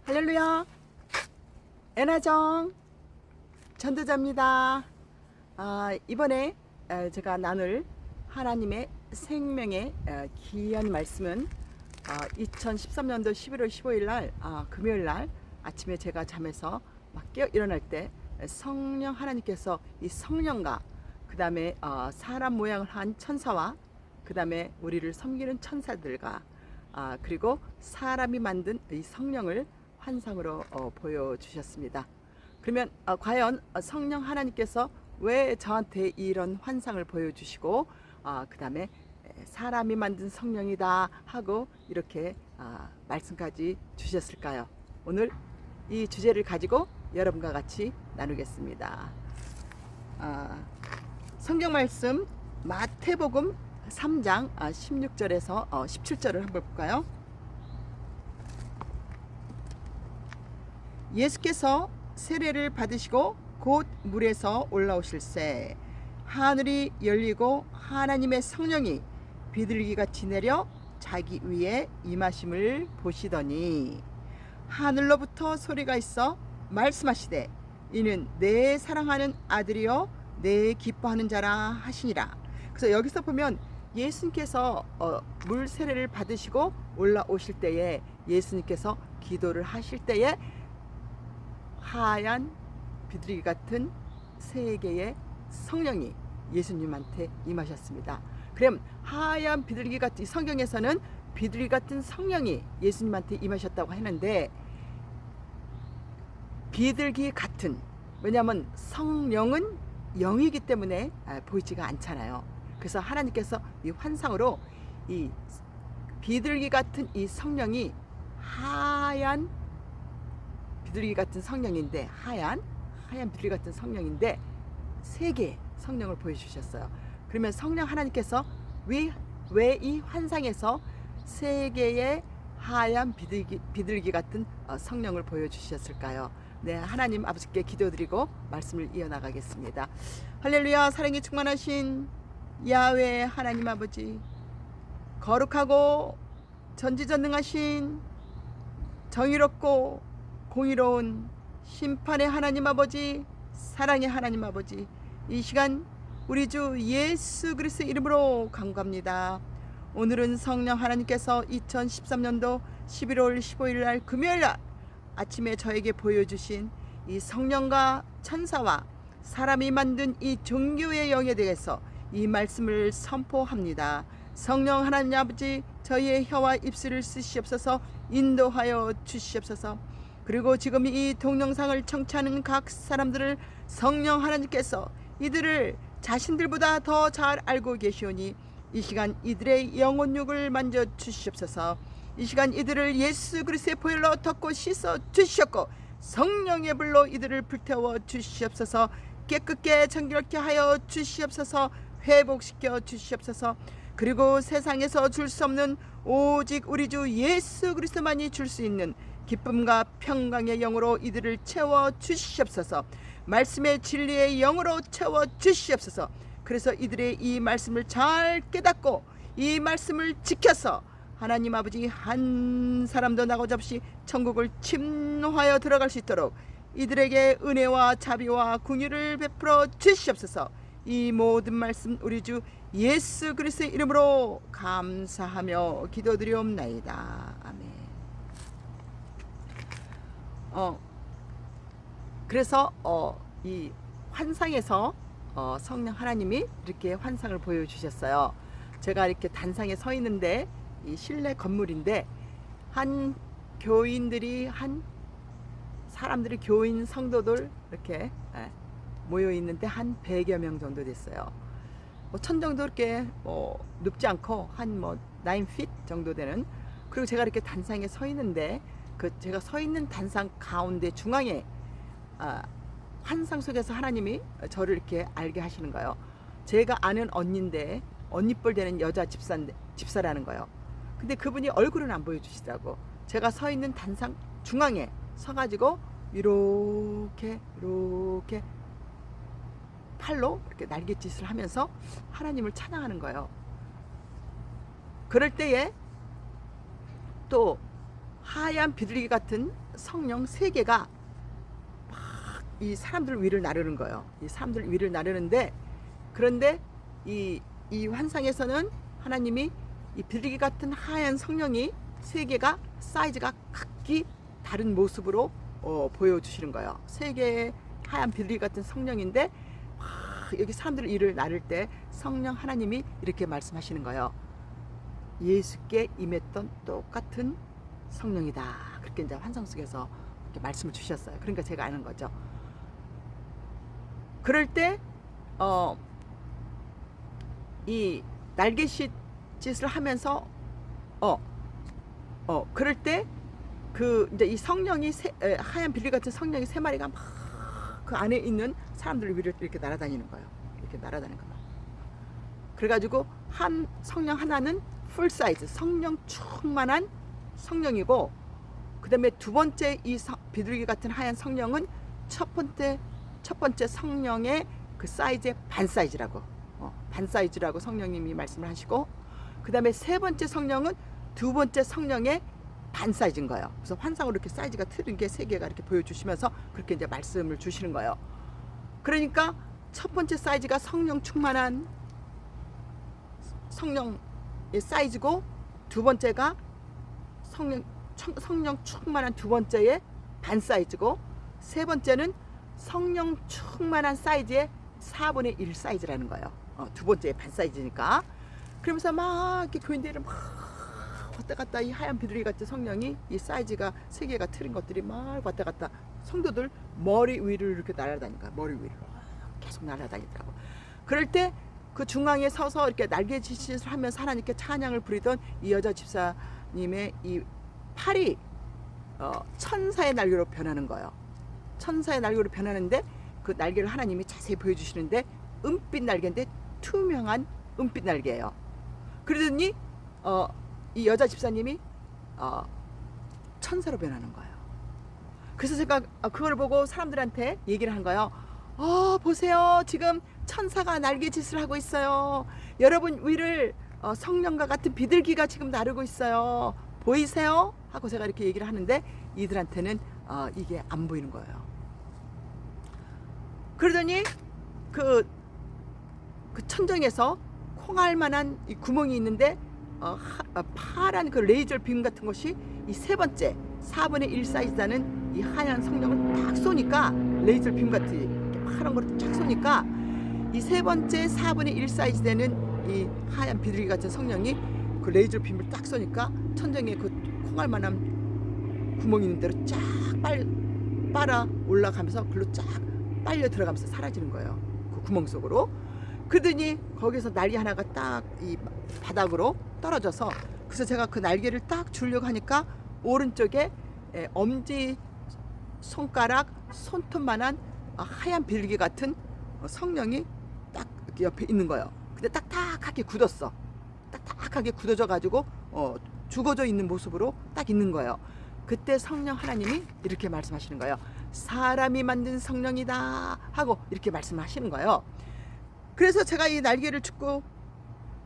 할렐루야. 애나정 전도자입니다. 이번에 제가 나눌 하나님의 생명의 귀한 말씀은 2013년도 11월 15일 날 금요일 날 아침에 제가 잠에서 막 깨어 일어날 때 성령 하나님께서 이 성령과 그 다음에 사람 모양을 한 천사와 그 다음에 우리를 섬기는 천사들과 그리고 사람이 만든 이 성령을 환상으로 보여주셨습니다. 그러면 과연 성령 하나님께서 왜 저한테 이런 환상을 보여주시고 그 다음에 사람이 만든 성령이다 하고 이렇게 말씀까지 주셨을까요? 오늘 이 주제를 가지고 여러분과 같이 나누겠습니다. 성경 말씀 마태복음 3장 16절에서 17절을 한번 볼까요? 예수께서 세례를 받으시고 곧 물에서 올라오실새 하늘이 열리고 하나님의 성령이 비둘기같이 내려 자기 위에 임하심을 보시더니 하늘로부터 소리가 있어 말씀하시되 이는 내 사랑하는 아들이요 내 기뻐하는 자라 하시니라. 그래서 여기서 보면 예수님께서 물 세례를 받으시고 올라오실 때에 예수님께서 기도를 하실 때에 하얀 비둘기 같은 세 개의 성령이 예수님한테 임하셨습니다. 그럼 하얀 비둘기 같은 성경에서는 비둘기 같은 성령이 예수님한테 임하셨다고 하는데 비둘기 같은, 왜냐하면 성령은 영이기 때문에 보이지가 않잖아요. 그래서 하나님께서 이 환상으로 이 비둘기 같은 이 성령이 하얀 비둘기 같은 성령인데 하얀 비둘기 같은 성령인데 세 개의 성령을 보여주셨어요. 그러면 성령 하나님께서 왜 이 환상에서 세 개의 하얀 비둘기 같은 성령을 보여주셨을까요? 네, 하나님 아버지께 기도드리고 말씀을 이어나가겠습니다. 할렐루야. 사랑이 충만하신 야훼 하나님 아버지, 거룩하고 전지전능하신 정의롭고 공의로운 심판의 하나님 아버지, 사랑의 하나님 아버지, 이 시간 우리 주 예수 그리스도의 이름으로 간구합니다. 오늘은 성령 하나님께서 2013년도 11월 15일 날 금요일 날 아침에 저에게 보여주신 이 성령과 천사와 사람이 만든 이 종교의 영에 대해서 이 말씀을 선포합니다. 성령 하나님 아버지, 저희의 혀와 입술을 쓰시옵소서, 인도하여 주시옵소서. 그리고 지금 이 동영상을 청취하는 각 사람들을 성령 하나님께서 이들을 자신들보다 더 잘 알고 계시오니 이 시간 이들의 영혼육을 만져 주시옵소서. 이 시간 이들을 예수 그리스도의 보혈로 덮고 씻어 주시옵고 성령의 불로 이들을 불태워 주시옵소서. 깨끗게 정결케 하여 주시옵소서. 회복시켜 주시옵소서. 그리고 세상에서 줄 수 없는 오직 우리 주 예수 그리스도만이 줄 수 있는 기쁨과 평강의 영으로 이들을 채워 주시옵소서. 말씀의 진리의 영으로 채워 주시옵소서. 그래서 이들의 이 말씀을 잘 깨닫고 이 말씀을 지켜서 하나님 아버지 한 사람도 나고자 없이 천국을 침노하여 들어갈 수 있도록 이들에게 은혜와 자비와 긍휼을 베풀어 주시옵소서. 이 모든 말씀 우리 주 예수 그리스도의 이름으로 감사하며 기도드리옵나이다. 아멘. 그래서 이 환상에서 성령 하나님이 이렇게 환상을 보여주셨어요. 제가 이렇게 단상에 서 있는데 이 실내 건물인데 한 교인들이 한 사람들이 교인 성도들 이렇게 모여 있는데 한 100여 명 정도 됐어요. 천 정도 이렇게 높지 않고 한 9feet 정도 되는. 그리고 제가 이렇게 단상에 서 있는데 그 제가 서 있는 단상 가운데 중앙에 환상 속에서 하나님이 저를 이렇게 알게 하시는 거예요. 제가 아는 언니인데 언니뻘 되는 여자 집사라는 거예요. 근데 그분이 얼굴은 안 보여주시더라고. 제가 서 있는 단상 중앙에 서가지고 이렇게 팔로 이렇게 날갯짓을 하면서 하나님을 찬양하는 거예요. 그럴 때에 또 하얀 비둘기 같은 성령 세 개가 이 사람들 위를 나르는 거예요. 이 사람들 위를 나르는데, 그런데 이 환상에서는 하나님이 이 비둘기 같은 하얀 성령이 세 개가 사이즈가 각기 다른 모습으로 보여주시는 거예요. 세 개의 하얀 비둘기 같은 성령인데 여기 사람들 위를 나를 때 성령 하나님이 이렇게 말씀하시는 거예요. 예수께 임했던 똑같은 성령이다. 그렇게 이제 환상 속에서 이렇게 말씀을 주셨어요. 그러니까 제가 아는 거죠. 그럴 때 이 날개짓 짓을 하면서 그럴 때 그 이제 이 성령이 하얀 비둘기 같은 성령이 세 마리가 막 그 안에 있는 사람들 위를 이렇게 날아다니는 거예요. 이렇게 날아다니는 거예요. 그래가지고 한 성령 하나는 풀 사이즈 성령 충만한 성령이고, 그 다음에 두 번째 이 비둘기 같은 하얀 성령은 첫 번째 성령의 그 사이즈의 반 사이즈라고 반 사이즈라고 성령님이 말씀을 하시고, 그 다음에 세 번째 성령은 두 번째 성령의 반 사이즈인 거예요. 그래서 환상으로 이렇게 사이즈가 틀린 게 세 개가 이렇게 보여주시면서 그렇게 이제 말씀을 주시는 거예요. 그러니까 첫 번째 사이즈가 성령 충만한 성령의 사이즈고, 두 번째가 성령 충만한 두 번째의 반 사이즈고, 세 번째는 성령 충만한 사이즈의 4분의 1 사이즈라는 거예요. 두 번째의 반 사이즈니까. 그러면서 막 이렇게 교인들은 막 왔다 갔다 이 하얀 비둘기 같은 성령이 이 사이즈가 세 개가 틀린 것들이 막 왔다 갔다 성도들 머리 위를 이렇게 날아다니는 거야. 머리 위로 계속 날아다니더라고. 그럴 때 그 중앙에 서서 이렇게 날개짓을 하면서 하나님께 찬양을 부리던 이 여자 집사님의 이 팔이 천사의 날개로 변하는 거예요. 천사의 날개로 변하는데 그 날개를 하나님이 자세히 보여주시는데 은빛 날개인데 투명한 은빛 날개예요. 그러더니 이 여자 집사님이 천사로 변하는 거예요. 그래서 제가 그걸 보고 사람들한테 얘기를 한 거예요. 보세요, 지금 천사가 날개짓을 하고 있어요. 여러분 위를 성령과 같은 비둘기가 지금 나르고 있어요. 보이세요? 하고 제가 이렇게 얘기를 하는데 이들한테는 이게 안 보이는 거예요. 그러더니 그 천정에서 콩알만한 이 구멍이 있는데 파란 그 레이저 빔 같은 것이 이 세 번째 4분의 1 사이즈라는 이 하얀 성령을 딱 쏘니까, 레이저 빔 같은 파란 거를 쫙 쏘니까 이 세 번째 4분의 1 사이즈 되는 이 하얀 비둘기 같은 성령이 그 레이저 빔을 딱 쏘니까 천정에 그 콩알만한 구멍이 있는 대로 쫙 빨아 올라가면서 글로 쫙 빨려 들어가면서 사라지는 거예요. 그 구멍 속으로. 그러더니 거기서 날개 하나가 딱 이 바닥으로 떨어져서, 그래서 제가 그 날개를 딱 주려고 하니까 오른쪽에 엄지 손가락 손톱만한 하얀 비둘기 같은 성령이 딱 이렇게 옆에 있는 거예요. 근데 딱딱하게 굳었어. 딱딱하게 굳어져 가지고 죽어져 있는 모습으로 딱 있는 거예요. 그때 성령 하나님이 이렇게 말씀하시는 거예요. 사람이 만든 성령이다 하고 이렇게 말씀하시는 거예요. 그래서 제가 이 날개를 줍고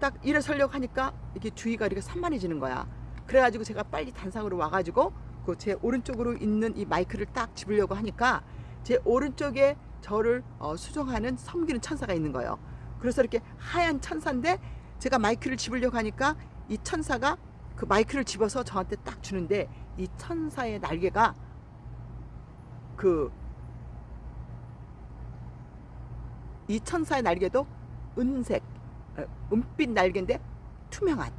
딱 일어서려고 하니까 이게 주위가 이렇게 산만해지는 거야. 그래가지고 제가 빨리 단상으로 와가지고 그 제 오른쪽으로 있는 이 마이크를 딱 집으려고 하니까 제 오른쪽에 저를 수종하는 섬기는 천사가 있는 거예요. 그래서 이렇게 하얀 천사인데 제가 마이크를 집으려고 하니까 이 천사가 그 마이크를 집어서 저한테 딱 주는데, 이 천사의 날개가 이 천사의 날개도 은색 은빛 날개인데 투명한,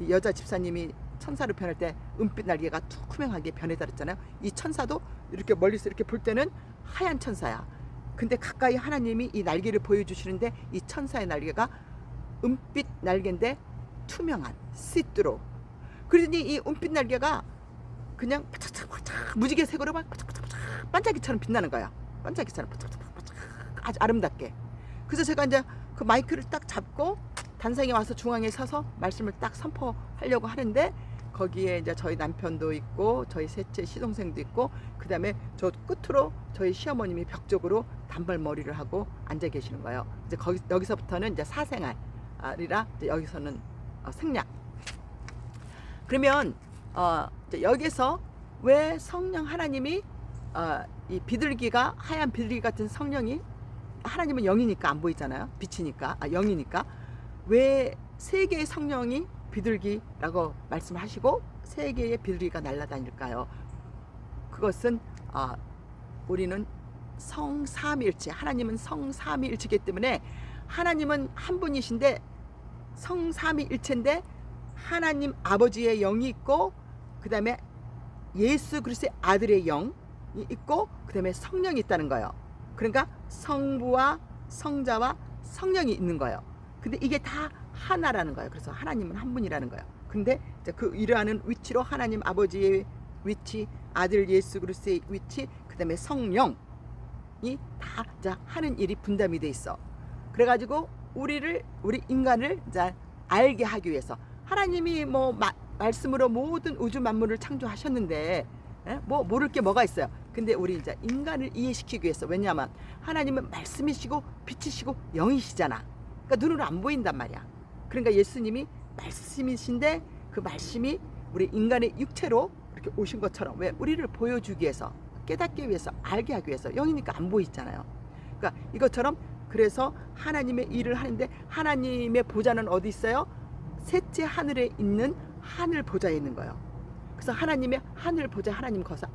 이 여자 집사님이 천사로 변할 때 은빛 날개가 투명하게 변해다 그랬잖아요. 이 천사도 이렇게 멀리서 이렇게 볼 때는 하얀 천사야. 근데 가까이 하나님이 이 날개를 보여주시는데 이 천사의 날개가 은빛 날개인데 투명한 시트로. 그러더니 이 은빛 날개가 그냥 바짝바짝 무지개 색으로 막 바짝바짝 반짝이처럼 빛나는 거야. 반짝이처럼 바짝바짝 아주 아름답게. 그래서 제가 이제 그 마이크를 딱 잡고 단상에 와서 중앙에 서서 말씀을 딱 선포하려고 하는데, 거기에 이제 저희 남편도 있고 저희 셋째 시동생도 있고, 그 다음에 저 끝으로 저희 시어머님이 벽 쪽으로 단발머리를 하고 앉아 계시는 거예요. 이제 여기서부터는 이제 사생활이라 이제 여기서는 생략. 그러면 이제 여기서 왜 성령 하나님이 이 비둘기가 하얀 비둘기 같은 성령이 하나님은 영이니까 안 보이잖아요. 빛이니까 영이니까 왜 세 개의 성령이 비둘기라고 말씀하시고 세 개의 비둘기가 날아다닐까요? 그것은 우리는 성삼일체 하나님은 성삼위일체이기 때문에 하나님은 한 분이신데 성삼위일체인데 하나님 아버지의 영이 있고 그 다음에 예수 그리스도의 아들의 영이 있고 그 다음에 성령이 있다는 거예요. 그러니까 성부와 성자와 성령이 있는 거예요. 근데 이게 다 하나라는 거예요. 그래서 하나님은 한 분이라는 거예요. 근데 그 이러한 위치로 하나님 아버지의 위치, 아들 예수 그리스도의 위치, 그 다음에 성령이 다 하는 일이 분담이 돼 있어. 그래가지고 우리 인간을 알게 하기 위해서 하나님이 말씀으로 모든 우주 만물을 창조하셨는데 뭐 모를 게 뭐가 있어요. 근데 우리 인간을 이해시키기 위해서, 왜냐하면 하나님은 말씀이시고 빛이시고 영이시잖아. 그러니까 눈으로 안 보인단 말이야. 그러니까 예수님이 말씀이신데 그 말씀이 우리 인간의 육체로 이렇게 오신 것처럼 왜 우리를 보여주기 위해서, 깨닫기 위해서, 알게 하기 위해서. 영이니까 안 보이잖아요. 그러니까 이것처럼 그래서 하나님의 일을 하는데 하나님의 보좌는 어디 있어요? 셋째 하늘에 있는 하늘 보좌에 있는 거예요. 그래서 하나님의 하늘 보좌, 하나님 거기서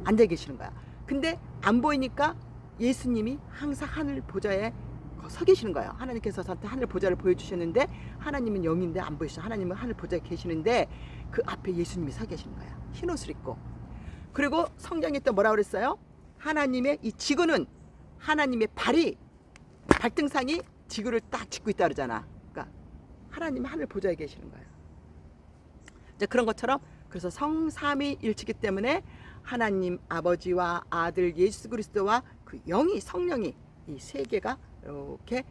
앉아 계시는 거야. 근데 안 보이니까 예수님이 항상 하늘 보좌에 서 계시는 거예요. 하나님께서 저한테 하늘 보좌를 보여주셨는데 하나님은 영인데 안 보이시죠. 하나님은 하늘 보좌에 계시는데 그 앞에 예수님이 서 계시는 거야. 흰 옷을 입고. 그리고 성경에 또 뭐라고 그랬어요? 하나님의 이 지구는 하나님의 발등상이 지구를 딱 짚고 있다 그러잖아. 그러니까 하나님은 하늘 보좌에 계시는 거예요. 이제 그런 것처럼 그래서 성삼위일체이기 때문에 하나님 아버지와 아들 예수 그리스도와 그 영이, 성령이 이 세 개가 이렇게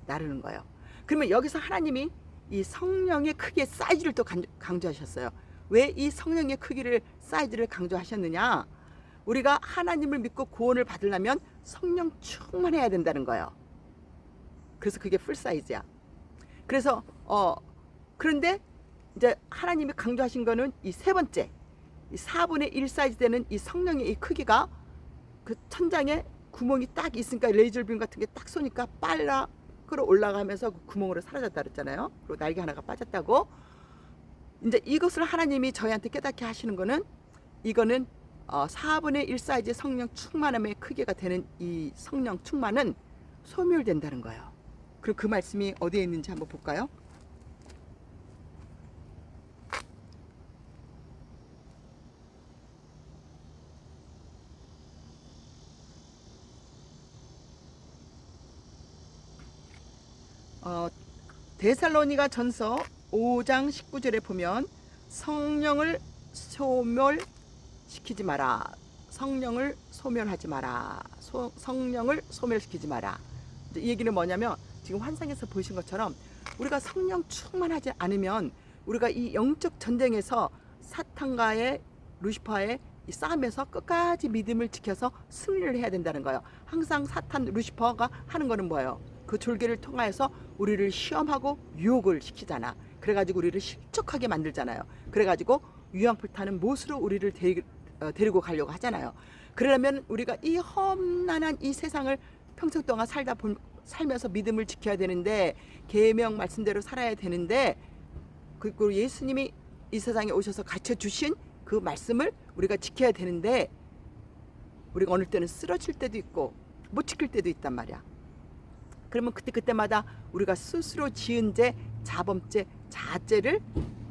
나르는 거예요. 그러면 여기서 하나님이 이 성령의 크기의 사이즈를 또 강조하셨어요. 왜 이 성령의 크기를, 사이즈를 강조하셨느냐? 우리가 하나님을 믿고 구원을 받으려면 성령 충만해야 된다는 거예요. 그래서 그게 풀 사이즈야. 그래서 그런데 이제 하나님이 강조하신 거는 이 세 번째, 이 4분의 1 사이즈 되는 이 성령의 이 크기가 그 천장에 구멍이 딱 있으니까 레이저빔 같은 게 딱 쏘니까 빨라 끌어올라가면서 그 구멍으로 사라졌다 그랬잖아요. 그리고 날개 하나가 빠졌다고. 이제 이것을 하나님이 저희한테 깨닫게 하시는 거는, 이거는 4분의 1 사이즈 성령 충만함의 크기가 되는 이 성령 충만은 소멸된다는 거예요. 그리고 그 말씀이 어디에 있는지 한번 볼까요? 데살로니가 전서 5장 19절에 보면 성령을 소멸시키지 마라. 성령을 소멸하지 마라. 성령을 소멸시키지 마라. 이 얘기는 뭐냐면 지금 환상에서 보이신 것처럼 우리가 성령 충만하지 않으면 우리가 이 영적 전쟁에서 사탄과의 루시퍼의 이 싸움에서 끝까지 믿음을 지켜서 승리를 해야 된다는 거예요. 항상 사탄 루시퍼가 하는 거는 뭐예요? 그 졸개를 통하여서 우리를 시험하고 유혹을 시키잖아. 그래가지고 우리를 실족하게 만들잖아요. 그래가지고 유황불타는 못으로 우리를 데리고 가려고 하잖아요. 그러려면 우리가 이 험난한 이 세상을 평생 동안 살면서 믿음을 지켜야 되는데, 계명 말씀대로 살아야 되는데, 그리고 예수님이 이 세상에 오셔서 가르쳐 주신 그 말씀을 우리가 지켜야 되는데, 우리가 어느 때는 쓰러질 때도 있고 못 지킬 때도 있단 말이야. 그러면 그때마다 우리가 스스로 지은 죄, 자범죄, 자죄를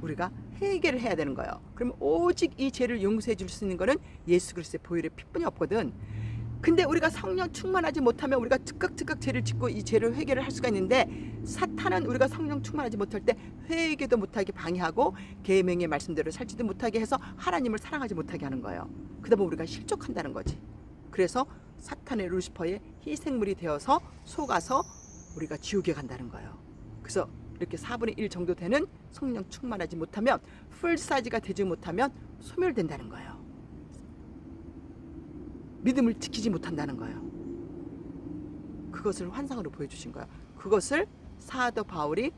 우리가 해결을 해야 되는 거예요. 그러면 오직 이 죄를 용서해 줄 수 있는 거는 예수 그리스도의 보혈의 피뿐이 없거든. 근데 우리가 성령 충만하지 못하면 우리가 즉각 죄를 짓고 이 죄를 회개를 할 수가 있는데, 사탄은 우리가 성령 충만하지 못할 때 회개도 못하게 방해하고 계명의 말씀대로 살지도 못하게 해서 하나님을 사랑하지 못하게 하는 거예요. 그러다 보면 우리가 실족한다는 거지. 그래서 사탄의 루시퍼의 희생물이 되어서 속아서 우리가 지옥에 간다는 거예요. 그래서 이렇게 4분의 1 정도 되는 성령 충만하지 못하면, 풀 사이즈가 되지 못하면 소멸된다는 거예요. 믿음을 지키지 못한다는 거예요. 그것을 환상으로 보여주신 거예요. 그것을 사도 바울이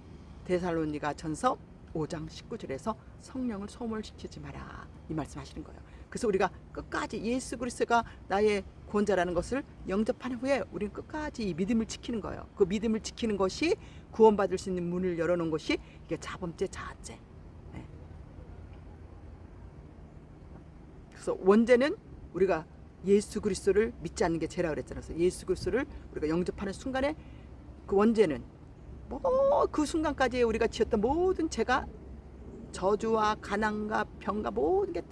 데살로니가 전서 5장 19절에서 성령을 소멸시키지 마라 이 말씀하시는 거예요. 그래서 우리가 끝까지 예수 그리스도가 나의 구원자라는 것을 영접한 후에 우리는 끝까지 이 믿음을 지키는 거예요. 그 믿음을 지키는 것이 구원받을 수 있는 문을 열어놓은 것이 이게 자범죄 자아죄. 네. 그래서 원죄는 우리가 예수 그리스도를 믿지 않는 게 죄라 그랬잖아요. 그래서 예수 그리스도를 우리가 영접하는 순간에 그 원죄는 그 순간까지 우리가 지었던 모든 죄가 저주와 가난과 병과 모든 게 다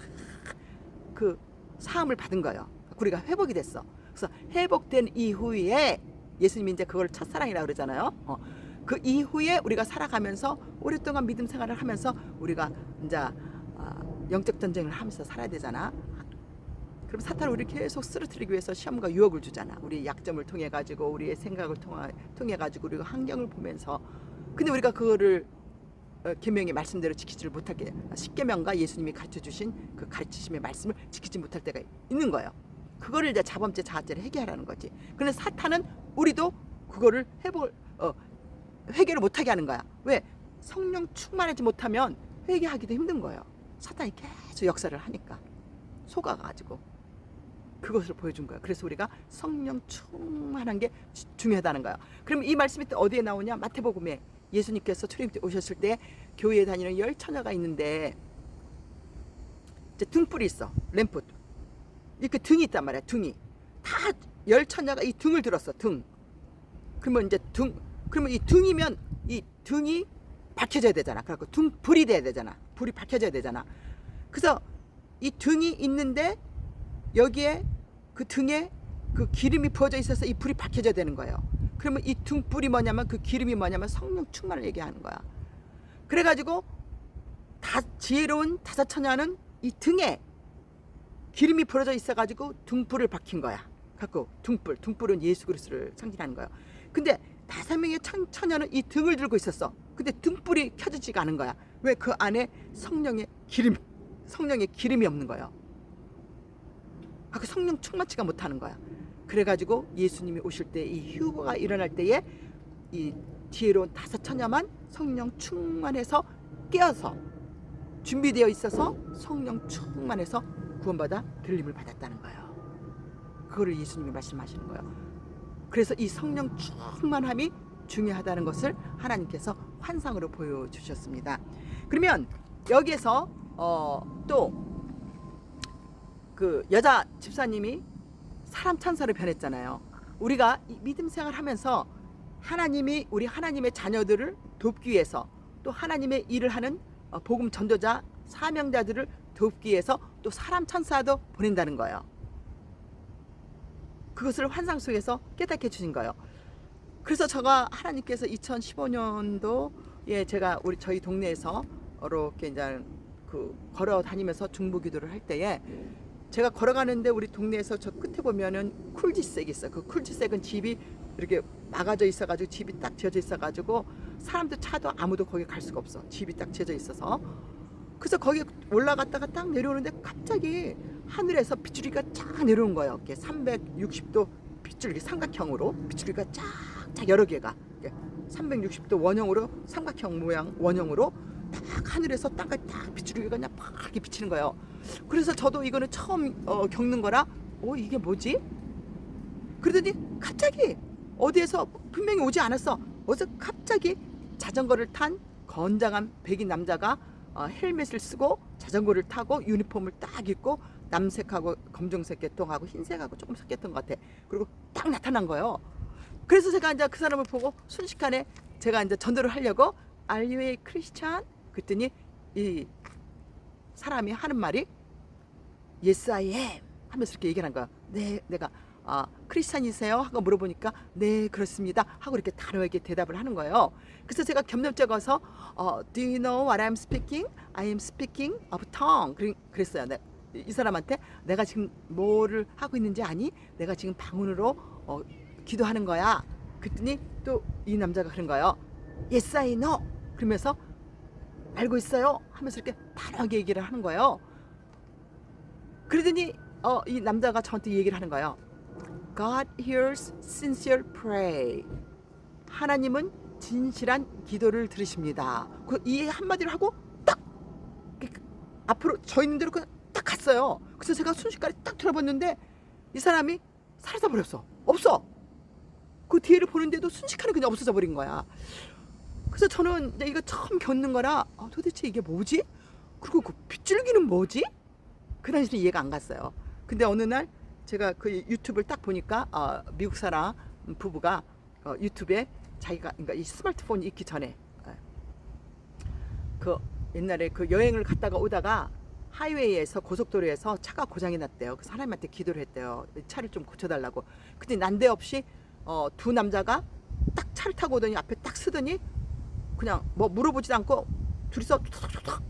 그 사함을 받은 거예요. 우리가 회복이 됐어. 그래서 회복된 이후에 예수님이 이제 그걸 첫사랑이라고 그러잖아요. 그 이후에 우리가 살아가면서 오랫동안 믿음 생활을 하면서 우리가 이제 영적 전쟁을 하면서 살아야 되잖아. 그럼 사탄은 우리를 계속 쓰러뜨리기 위해서 시험과 유혹을 주잖아. 우리의 약점을 통해 가지고 우리의 생각을 통해 가지고 우리가 환경을 보면서 근데 우리가 그거를 계명의 말씀대로 지키지를 못하게 십계명과 예수님이 가르쳐주신 그 가르치심의 말씀을 지키지 못할 때가 있는 거예요. 그거를 이제 자범죄 자아죄를 해결하는 거지. 그런데 사탄은 우리도 그거를 회개를 못하게 하는 거야. 왜? 성령 충만하지 못하면 회개하기도 힘든 거예요. 사탄이 계속 역사를 하니까 속아가지고 그것을 보여준 거예요. 그래서 우리가 성령 충만한 게 중요하다는 거예요. 그럼 이 말씀이 또 어디에 나오냐? 마태복음에 예수님께서 출애굽 때 오셨을 때 교회에 다니는 10처녀가 있는데 이제 등불이 있어. 램프 이렇게 등이 있단 말이야. 등이 다 10처녀가 이 등을 들었어. 등. 그러면 이제 그러면 이 등이면 이 등이 밝혀져야 되잖아. 그래갖고 등불이 돼야 되잖아. 불이 밝혀져야 되잖아. 그래서 이 등이 있는데 여기에 그 등에 그 기름이 부어져 있어서 이 불이 밝혀져야 되는 거예요. 그러면 이 등불이 뭐냐면 그 기름이 뭐냐면 성령 충만을 얘기하는 거야. 그래가지고 지혜로운 5처녀는 이 등에 기름이 부어져 있어가지고 등불을 밝힌 거야. 갖고 등불은 예수 그리스도를 상징하는 거예요. 근데 5명의 처녀는 이 등을 들고 있었어. 근데 등불이 켜지지가 않은 거야. 왜? 그 안에 성령의 기름이 없는 거예요. 그 성령 충만치가 못하는 거야. 그래가지고 예수님이 오실 때 이 휴거가 일어날 때에 이 지혜로운 5처녀만 성령 충만해서 깨어서 준비되어 있어서 성령 충만해서 구원받아 들림을 받았다는 거예요. 그거를 예수님이 말씀하시는 거예요. 그래서 이 성령 충만함이 중요하다는 것을 하나님께서 환상으로 보여주셨습니다. 그러면 여기에서 또 그 여자 집사님이 사람 천사로 변했잖아요. 우리가 이 믿음 생활하면서 하나님이 우리 하나님의 자녀들을 돕기 위해서 또 하나님의 일을 하는 복음 전도자 사명자들을 돕기 위해서 또 사람 천사도 보낸다는 거예요. 그것을 환상 속에서 깨닫게 해주신 거예요. 그래서 제가 하나님께서 2015년도에 제가 저희 동네에서 이렇게 이제 걸어 다니면서 중보기도를 할 때에 제가 걸어가는데 우리 동네에서 저 끝에 보면은 쿨지색이 있어. 그 쿨지색은 집이 이렇게 막아져 있어가지고 집이 딱 지어져 있어가지고 사람도 차도 아무도 거기 갈 수가 없어. 집이 딱 지어져 있어서. 그래서 거기 올라갔다가 딱 내려오는데 갑자기 하늘에서 빗줄기가 쫙 내려오는 거예요. 이렇게 360도 빗줄기 삼각형으로 빗줄기가 쫙 여러 개가 360도 원형으로 삼각형 모양 원형으로 딱 하늘에서 땅까지 딱 빗줄기가 그냥 팍 이렇게 비치는 거예요. 그래서 저도 이거는 처음 겪는 거라 이게 뭐지? 그러더니 갑자기 어디에서 분명히 오지 않았어. 어디서 갑자기 자전거를 탄 건장한 백인 남자가 헬멧을 쓰고 자전거를 타고 유니폼을 딱 입고 남색하고 검정색 계통하고 흰색하고 조금 섞였던 것 같아. 그리고 딱 나타난 거예요. 그래서 제가 이제 그 사람을 보고 순식간에 제가 이제 전도를 하려고 Are you a Christian? 그랬더니 이 사람이 하는 말이 Yes I am 하면서 이렇게 얘기하는 거야. 네, 내가 크리스찬이세요? 하고 물어보니까 네 그렇습니다 하고 이렇게 단호하게 대답을 하는 거예요. 그래서 제가 겸접적어서 Do you know what I'm speaking? I am speaking of tongue 그랬어요. 이 사람한테 내가 지금 뭐를 하고 있는지 아니? 내가 지금 방언으로 기도하는 거야. 그랬더니 또 이 남자가 그런 거예요. Yes I know 그러면서 알고 있어요 하면서 이렇게 단호하게 얘기를 하는 거예요. 그러더니 이 남자가 저한테 얘기를 하는 거예요. God hears sincere pray. 하나님은 진실한 기도를 들으십니다. 이 한마디를 하고 딱 앞으로 저 있는 대로 그냥 딱 갔어요. 그래서 제가 순식간에 딱 돌아봤는데 이 사람이 사라져 버렸어. 없어. 그 뒤를 보는데도 순식간에 그냥 없어져 버린 거야. 그래서 저는 이제 이거 처음 겪는 거라 도대체 이게 뭐지? 그리고 그 빗줄기는 뭐지? 그 당시에 이해가 안 갔어요. 근데 어느 날 제가 그 유튜브를 딱 보니까 미국 사람 부부가 유튜브에 자기가 그러니까 이 스마트폰이 있기 전에 그 옛날에 그 여행을 갔다가 오다가 하이웨이에서 고속도로에서 차가 고장이 났대요. 그래서 하나님한테 기도를 했대요. 차를 좀 고쳐달라고. 근데 난데없이 두 남자가 딱 차를 타고 오더니 앞에 딱 서더니 그냥 뭐 물어보지도 않고 둘이서 툭툭툭툭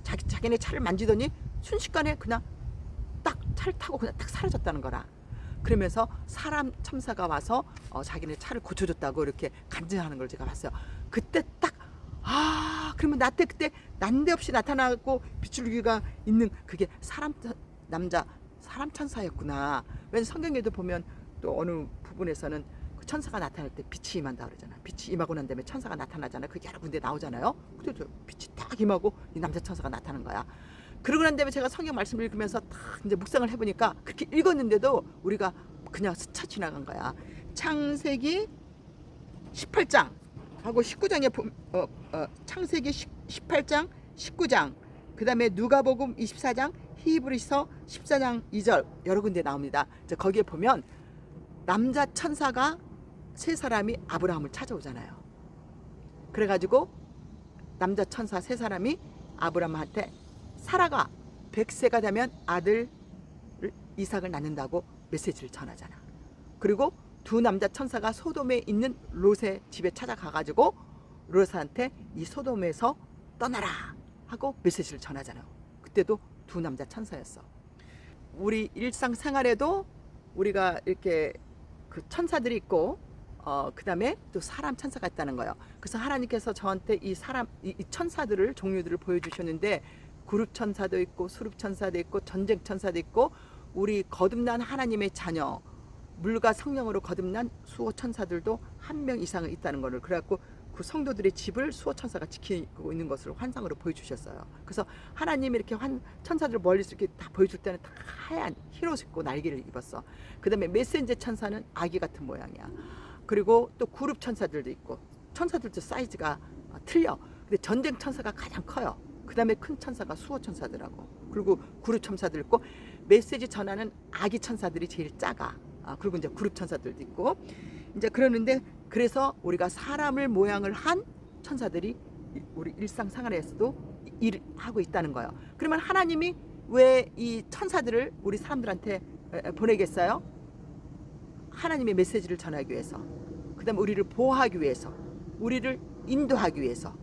자기네 차를 만지더니 순식간에 그냥 딱 차를 타고 그냥 딱 사라졌다는 거라. 그러면서 사람 첨사가 와서 자기네 차를 고쳐줬다고 이렇게 간증하는 걸 제가 봤어요. 그때 딱 그러면 나 때 그때 난데없이 나타나고 빗줄기가 있는 그게 남자 사람 천사였구나. 왜냐면 성경에도 보면 또 어느 부분에서는 그 천사가 나타날 때 빛이 임한다 그러잖아. 빛이 임하고 난 다음에 천사가 나타나잖아. 그게 여러 군데 나오잖아요. 그때 빛이 딱 임하고 이 남자 천사가 나타나는 거야. 그러고 난 다음에 제가 성경 말씀을 읽으면서 딱 이제 묵상을 해보니까 그렇게 읽었는데도 우리가 그냥 스쳐 지나간 거야. 창세기 18장 하고 19장에 창세기 18장 19장 그 다음에 누가복음 24장 히브리서 14장 2절 여러 군데 나옵니다. 이제 거기에 보면 남자 천사가 세 사람이 아브라함을 찾아오잖아요. 그래가지고 남자 천사 세 사람이 아브라함한테 사라가 100세가 되면 아들 이삭을 낳는다고 메시지를 전하잖아. 그리고 두 남자 천사가 소돔에 있는 롯의 집에 찾아가가지고 롯한테 이 소돔에서 떠나라 하고 메시지를 전하잖아요. 그때도 두 남자 천사였어. 우리 일상생활에도 우리가 이렇게 그 천사들이 있고 그 다음에 또 사람 천사가 있다는 거예요. 그래서 하나님께서 저한테 이 천사들을 종류들을 보여주셨는데 그룹 천사도 있고 수룹 천사도 있고 전쟁 천사도 있고 우리 거듭난 하나님의 자녀 물과 성령으로 거듭난 수호 천사들도 한 명 이상은 있다는 거를 그래갖고 그 성도들의 집을 수호 천사가 지키고 있는 것을 환상으로 보여주셨어요. 그래서 하나님이 이렇게 천사들을 멀리서 이렇게 다 보여줄 때는 다 하얀 흰옷 입고 날개를 입었어. 그 다음에 메신저 천사는 아기 같은 모양이야. 그리고 또 그룹 천사들도 있고 천사들도 사이즈가 틀려. 근데 전쟁 천사가 가장 커요. 그 다음에 큰 천사가 수호 천사들하고 그리고 그룹 천사들 있고 메시지 전하는 아기 천사들이 제일 작아. 그리고 이제 그룹 천사들도 있고 이제 그러는데 그래서 우리가 사람을 모양을 한 천사들이 우리 일상생활에서도 일을 하고 있다는 거예요. 그러면 하나님이 왜 이 천사들을 우리 사람들한테 보내겠어요? 하나님의 메시지를 전하기 위해서, 그 다음에 우리를 보호하기 위해서, 우리를 인도하기 위해서,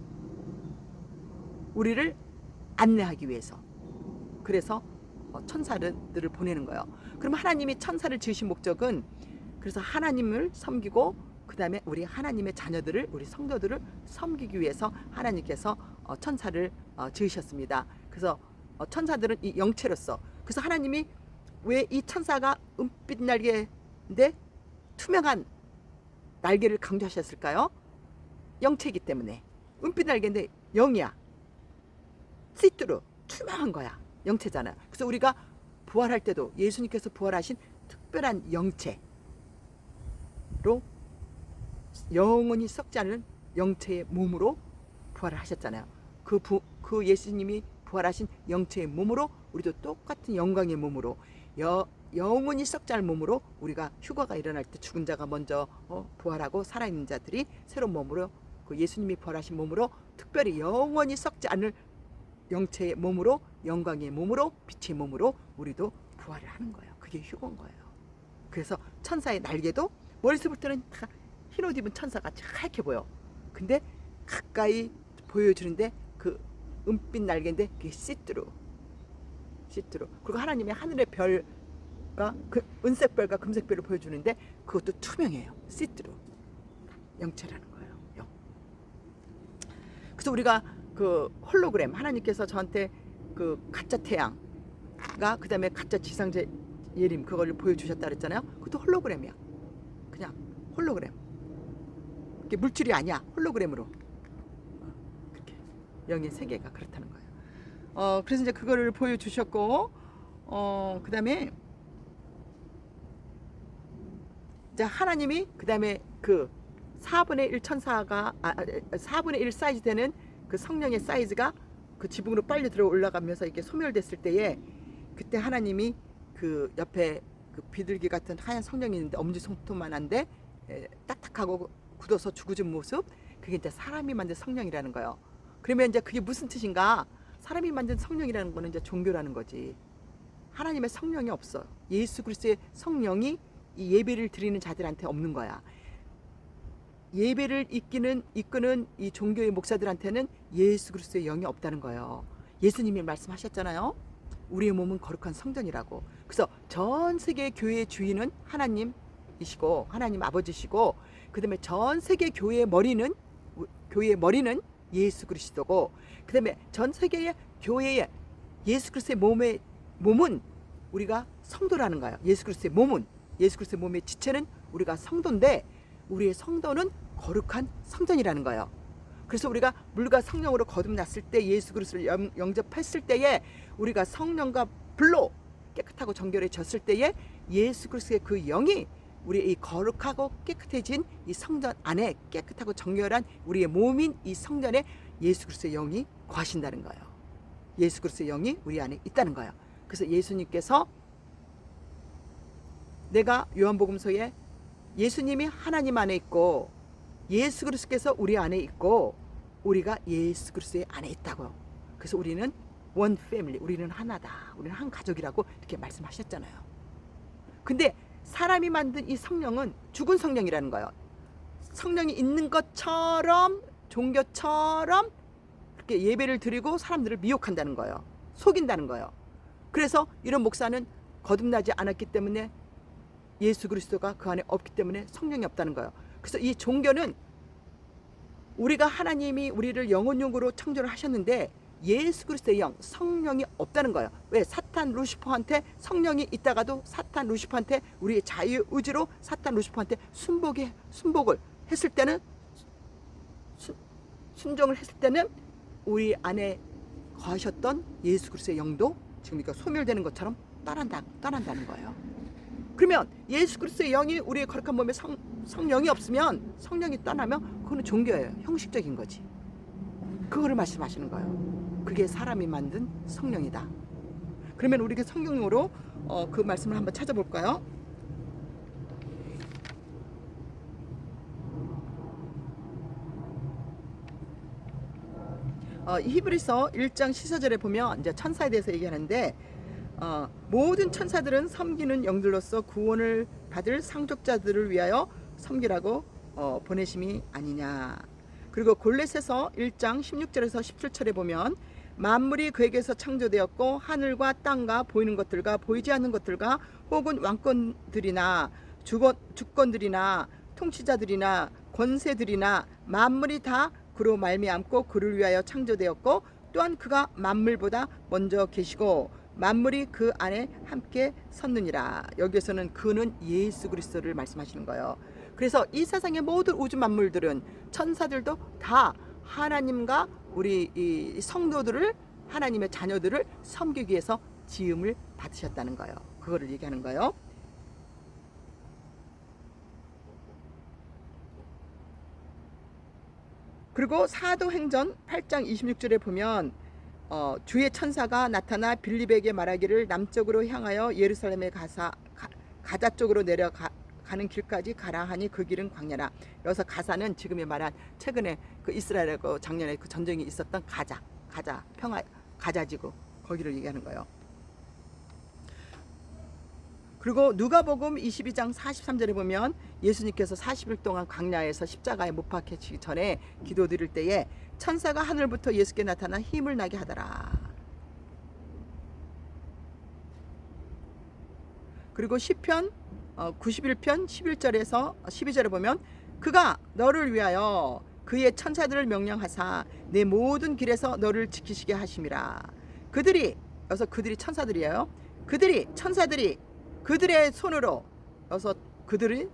우리를 안내하기 위해서. 그래서 천사들을 보내는 거예요. 그럼 하나님이 천사를 지으신 목적은 그래서 하나님을 섬기고 그 다음에 우리 하나님의 자녀들을 우리 성도들을 섬기기 위해서 하나님께서 천사를 지으셨습니다. 그래서 천사들은 이 영체로서 그래서 하나님이 왜 이 천사가 은빛 날개인데 투명한 날개를 강조하셨을까요? 영체이기 때문에. 은빛 날개인데 영이야. 시트루 투명한 거야. 영체잖아요. 그래서 우리가 부활할 때도 예수님께서 부활하신 특별한 영체로 영원히 썩지 않은 영체의 몸으로 부활을 하셨잖아요. 그 예수님이 부활하신 영체의 몸으로 우리도 똑같은 영광의 몸으로 영원히 썩지 않을 몸으로 우리가 휴거가 일어날 때 죽은 자가 먼저 부활하고 살아있는 자들이 새로운 몸으로 그 예수님이 부활하신 몸으로 특별히 영원히 썩지 않을 영체의 몸으로 영광의 몸으로 빛의 몸으로 우리도 부활을 하는 거예요. 그게 휴거인 거예요. 그래서 천사의 날개도 머리서부터는 다 흰옷 입은 천사가 하얗게 보여. 근데 가까이 보여주는데 그 은빛 날개인데 그게 시트루. 그리고 하나님의 하늘의 별과 그 은색별과 금색별을 보여주는데 그것도 투명해요. 시트루. 영체라는 거예요. 영. 그래서 우리가 그 홀로그램 하나님께서 저한테 그 가짜 태양과 그 다음에 가짜 지상제 예림 그걸 보여주셨다 그랬잖아요. 그것도 홀로그램이야. 그냥 홀로그램. 이게 물질이 아니야. 홀로그램으로. 그렇게 영의 세계가 그렇다는 거예요. 그래서 이제 그거를 보여주셨고, 그 다음에 이제 하나님이 그 다음에 그 4분의 1 천사가 4분의 1 사이즈 되는 그 성령의 사이즈가 그 지붕으로 빨리 들어 올라가면서 이렇게 소멸됐을 때에 그때 하나님이 그 옆에 그 비둘기 같은 하얀 성령이 있는데 엄지손톱만한데 딱딱하고 굳어서 죽어진 모습, 그게 이제 사람이 만든 성령이라는 거예요. 그러면 이제 그게 무슨 뜻인가? 사람이 만든 성령이라는 거는 이제 종교라는 거지. 하나님의 성령이 없어. 예수 그리스도의 성령이 이 예배를 드리는 자들한테 없는 거야. 예배를 이끄는 이 종교의 목사들한테는 예수 그리스도의 영이 없다는 거예요. 예수님이 말씀하셨잖아요. 우리의 몸은 거룩한 성전이라고. 그래서 전 세계 교회의 주인은 하나님이시고 하나님 아버지시고, 그다음에 전 세계 교회의 머리는 예수 그리스도고, 그다음에 전 세계의 교회의 예수 그리스도의 몸은 우리가 성도라는 거예요. 예수 그리스도의 몸의 지체는 우리가 성도인데, 우리의 성도는 거룩한 성전이라는 거예요. 그래서 우리가 물과 성령으로 거듭났을 때, 예수 그리스도를 영접했을 때에 우리가 성령과 불로 깨끗하고 정결해졌을 때에 예수 그리스도의 그 영이 우리의 이 거룩하고 깨끗해진 이 성전 안에, 깨끗하고 정결한 우리의 몸인 이 성전에 예수 그리스도의 영이 거하신다는 거예요. 예수 그리스도의 영이 우리 안에 있다는 거예요. 그래서 예수님께서, 내가 요한복음서에 예수님이 하나님 안에 있고 예수 그리스도께서 우리 안에 있고 우리가 예수 그리스도의 안에 있다고요. 그래서 우리는 원 패밀리, 우리는 하나다, 우리는 한 가족이라고 이렇게 말씀하셨잖아요. 근데 사람이 만든 이 성령은 죽은 성령이라는 거예요. 성령이 있는 것처럼, 종교처럼 그렇게 예배를 드리고 사람들을 미혹한다는 거예요. 속인다는 거예요. 그래서 이런 목사는 거듭나지 않았기 때문에, 예수 그리스도가 그 안에 없기 때문에 성령이 없다는 거예요. 그래서 이 종교는, 우리가 하나님이 우리를 영혼육으로 창조를 하셨는데 예수 그리스도의 영, 성령이 없다는 거예요. 왜? 사탄 루시퍼한테 성령이 있다가도 사탄 루시퍼한테 우리의 자유의지로 사탄 루시퍼한테 순복을 했을 때는, 순종을 했을 때는 우리 안에 거하셨던 예수 그리스도의 영도 지금 그러니까 소멸되는 것처럼 떠난다는 거예요. 그러면 예수 그리스도의 영이 우리의 거룩한 몸에 성령이 없으면, 성령이 떠나면 그거는 종교예요. 형식적인 거지. 그거를 말씀하시는 거예요. 그게 사람이 만든 성령이다. 그러면 우리가 성경으로 그 말씀을 한번 찾아볼까요? 히브리서 1장 14절에 보면 이제 천사에 대해서 얘기하는데, 모든 천사들은 섬기는 영들로서 구원을 받을 상속자들을 위하여 섬기라고 보내심이 아니냐. 그리고 골레새서 1장 16절에서 17절에 보면, 만물이 그에게서 창조되었고 하늘과 땅과 보이는 것들과 보이지 않는 것들과 혹은 왕권들이나 주권들이나 통치자들이나 권세들이나 만물이 다 그로 말미암고 그를 위하여 창조되었고, 또한 그가 만물보다 먼저 계시고 만물이 그 안에 함께 섰느니라. 여기에서는 그는 예수 그리스도를 말씀하시는 거예요. 그래서 이 세상의 모든 우주 만물들은, 천사들도 다 하나님과 우리 이 성도들을, 하나님의 자녀들을 섬기기 위해서 지음을 받으셨다는 거예요. 그거를 얘기하는 거예요. 그리고 사도행전 8장 26절에 보면 주의 천사가 나타나 빌립에게 말하기를 남쪽으로 향하여 예루살렘에 가자 쪽으로 내려가는 길까지 가라 하니 그 길은 광야라. 여기서 가사는 지금이 말한 최근에 그 이스라엘하고 작년에 그 전쟁이 있었던 가자지구, 거기를 얘기하는 거예요. 그리고 누가복음 22장 43절에 보면 예수님께서 40일 동안 광야에서 십자가에 못 박히시기 전에 기도드릴 때에 천사가 하늘부터 예수께 나타나 힘을 나게 하더라. 그리고 시편 91편 11절에서 12절에 보면, 그가 너를 위하여 그의 천사들을 명령하사 내 모든 길에서 너를 지키시게 하심이라. 그들이 천사들이에요. 천사들이 그들의 손으로, 그들이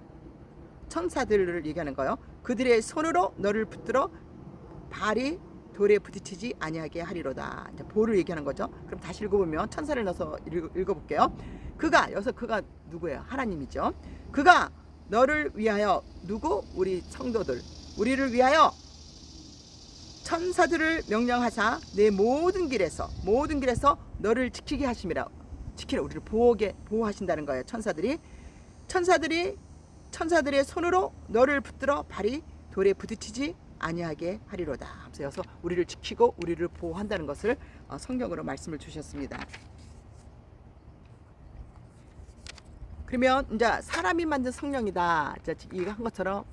천사들을 얘기하는 거예요. 그들의 손으로 너를 붙들어 발이 돌에 부딪히지 아니하게 하리로다. 이제 보를 얘기하는 거죠. 그럼 다시 읽어보면 천사를 넣어서 읽어볼게요. 그가, 여기서 그가 누구예요? 하나님이죠. 그가 너를 위하여, 누구? 우리 성도들, 우리를 위하여 천사들을 명령하사 내 모든 길에서 너를 지키게 하심이라. 지키라, 우리를 보호하신다는 거예요. 천사들의 손으로 너를 붙들어 발이 돌에 부딪히지 아니하게 하리로다. 그래서 우리를 지키고 우리를 보호한다는 것을 성경으로 말씀을 주셨습니다. 그러면 이제 사람이 만든 성령이다. 이거 한 것처럼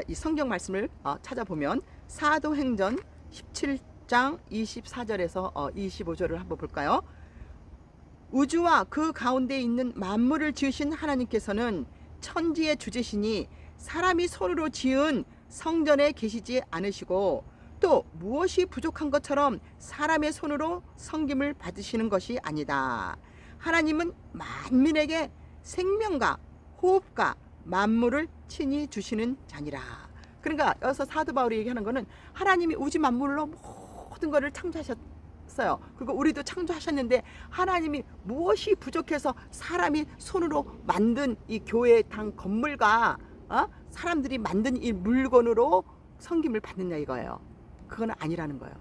이 성경 말씀을 찾아보면 사도행전 17장 24절에서 25절을 한번 볼까요? 우주와 그 가운데 있는 만물을 지으신 하나님께서는 천지의 주제시니 사람이 손으로 지은 성전에 계시지 않으시고 또 무엇이 부족한 것처럼 사람의 손으로 섬김을 받으시는 것이 아니다. 하나님은 만민에게 생명과 호흡과 만물을 친히 주시는 자니라. 그러니까 여기서 사도 바울이 얘기하는 거는 하나님이 우주 만물로 모든 것을 창조하셨어요. 그리고 우리도 창조하셨는데 하나님이 무엇이 부족해서 사람이 손으로 만든 이 교회 당 건물과 사람들이 만든 이 물건으로 섬김을 받느냐 이거예요. 그건 아니라는 거예요.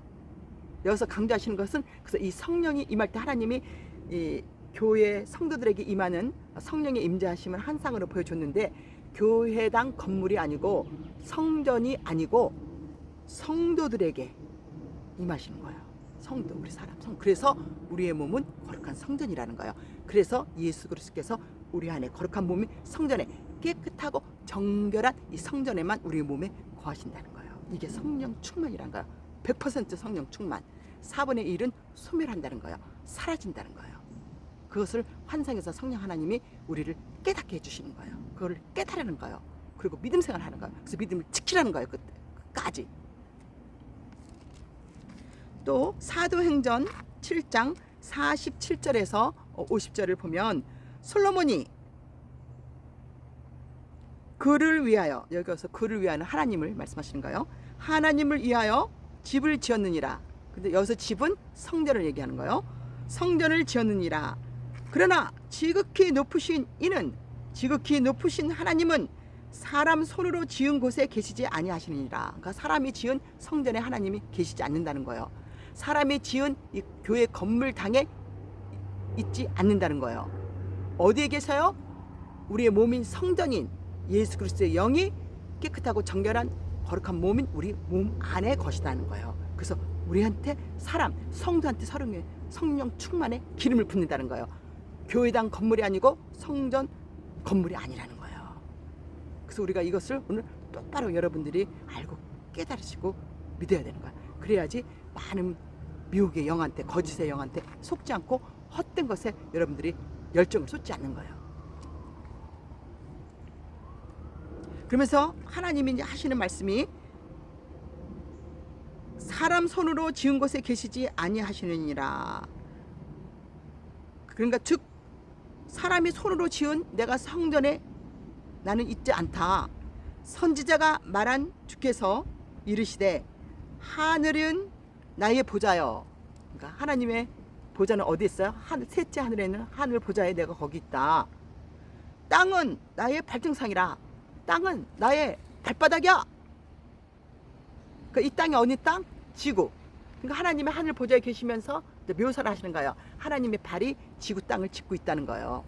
여기서 강조하시는 것은 그래서 이 성령이 임할 때 하나님이 이 교회 성도들에게 임하는 성령의 임재하심을 환상으로 보여줬는데 교회당 건물이 아니고 성전이 아니고 성도들에게 임하시는 거예요. 성도, 우리 사람, 그래서 우리의 몸은 거룩한 성전이라는 거예요. 그래서 예수 그리스도께서 우리 안에 거룩한 몸이 성전에 깨끗하고 정결한 이 성전에만 우리의 몸에 거하신다는 거예요. 이게 성령 충만이라는 거예요. 100% 성령 충만. 4분의 1은 소멸한다는 거예요. 사라진다는 거예요. 그것을 환상에서 성령 하나님이 우리를 깨닫게 해주시는 거예요. 그걸 깨달으는 거예요. 그리고 믿음 생활하는 거예요. 그래서 믿음을 지키라는 거예요. 끝까지. 또 사도행전 7장 47절에서 50절을 보면 솔로몬이 그를 위하여, 여기서 그를 위하여 하나님을 말씀하시는 거예요. 하나님을 위하여 집을 지었느니라. 근데 여기서 집은 성전을 얘기하는 거예요. 성전을 지었느니라. 그러나 지극히 높으신 하나님은 사람 손으로 지은 곳에 계시지 아니하시느니라. 그러니까 사람이 지은 성전에 하나님이 계시지 않는다는 거예요. 사람이 지은 이 교회 건물당에 있지 않는다는 거예요. 어디에 계세요? 우리의 몸인 성전인 예수 그리스도의 영이 깨끗하고 정결한 거룩한 몸인 우리 몸 안에 거시다는 거예요. 그래서 우리한테 성도한테 성령 충만의 기름을 붓는다는 거예요. 교회당 건물이 아니고 성전 건물이 아니라는 거예요. 그래서 우리가 이것을 오늘 똑바로 여러분들이 알고 깨달으시고 믿어야 되는 거야. 그래야지 많은 미혹의 영한테, 거짓의 영한테 속지 않고 헛된 것에 여러분들이 열정을 쏟지 않는 거예요. 그러면서 하나님이 이제 하시는 말씀이 사람 손으로 지은 곳에 계시지 아니하시느니라. 그러니까 즉 사람이 손으로 지은 내가 성전에 나는 있지 않다. 선지자가 말한 주께서 이르시되 하늘은 나의 보좌여. 그러니까 하나님의 보좌는 어디 있어요? 셋째 하늘에 있는 하늘 보좌에 내가 거기 있다. 땅은 나의 발등상이라. 땅은 나의 발바닥이야. 그러니까 이 땅이 어느 땅? 지구. 그러니까 하나님의 하늘 보좌에 계시면서 묘사를 하시는 거예요. 하나님의 발이 지구 땅을 짚고 있다는 거예요.